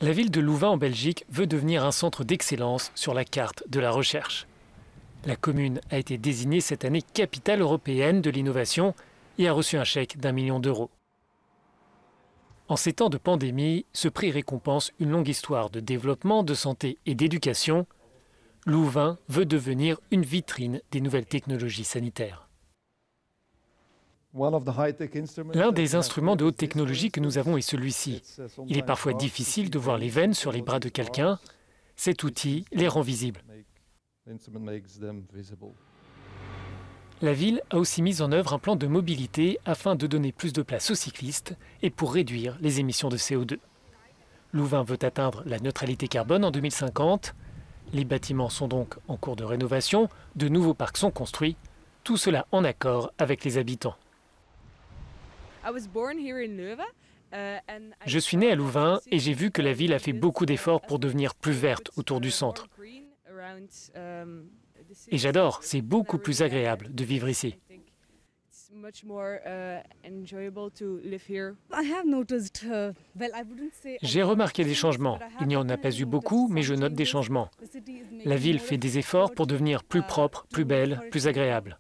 La ville de Louvain en Belgique veut devenir un centre d'excellence sur la carte de la recherche. La commune a été désignée cette année capitale européenne de l'innovation et a reçu un chèque d'1 million d'euros. En ces temps de pandémie, ce prix récompense une longue histoire de développement, de santé et d'éducation. Louvain veut devenir une vitrine des nouvelles technologies sanitaires. L'un des instruments de haute technologie que nous avons est celui-ci. Il est parfois difficile de voir les veines sur les bras de quelqu'un. Cet outil les rend visibles. La ville a aussi mis en œuvre un plan de mobilité afin de donner plus de place aux cyclistes et pour réduire les émissions de CO2. Louvain veut atteindre la neutralité carbone en 2050. Les bâtiments sont donc en cours de rénovation, de nouveaux parcs sont construits, tout cela en accord avec les habitants. Je suis né à Louvain et j'ai vu que la ville a fait beaucoup d'efforts pour devenir plus verte autour du centre. Et j'adore, c'est beaucoup plus agréable de vivre ici. J'ai remarqué des changements. Il n'y en a pas eu beaucoup, mais je note des changements. La ville fait des efforts pour devenir plus propre, plus belle, plus agréable.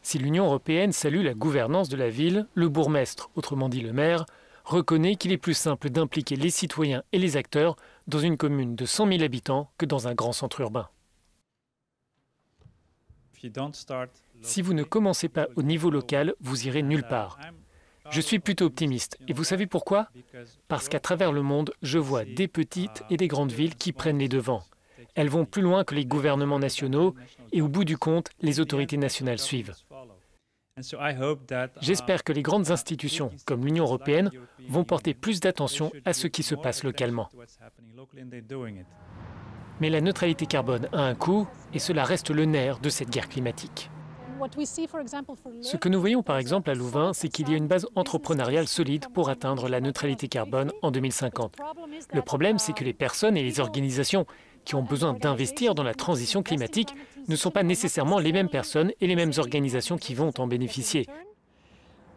Si l'Union européenne salue la gouvernance de la ville, le bourgmestre, autrement dit le maire, reconnaît qu'il est plus simple d'impliquer les citoyens et les acteurs dans une commune de 100 000 habitants que dans un grand centre urbain. Si vous ne commencez pas au niveau local, vous irez nulle part. Je suis plutôt optimiste. Et vous savez pourquoi? Parce qu'à travers le monde, je vois des petites et des grandes villes qui prennent les devants. Elles vont plus loin que les gouvernements nationaux et au bout du compte, les autorités nationales suivent. J'espère que les grandes institutions, comme l'Union européenne, vont porter plus d'attention à ce qui se passe localement. Mais la neutralité carbone a un coût et cela reste le nerf de cette guerre climatique. Ce que nous voyons par exemple à Louvain, c'est qu'il y a une base entrepreneuriale solide pour atteindre la neutralité carbone en 2050. Le problème, c'est que les personnes et les organisations qui ont besoin d'investir dans la transition climatique ne sont pas nécessairement les mêmes personnes et les mêmes organisations qui vont en bénéficier.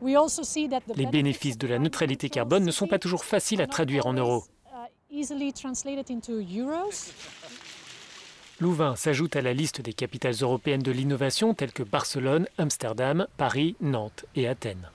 Les bénéfices de la neutralité carbone ne sont pas toujours faciles à traduire en euros. Louvain s'ajoute à la liste des capitales européennes de l'innovation telles que Barcelone, Amsterdam, Paris, Nantes et Athènes.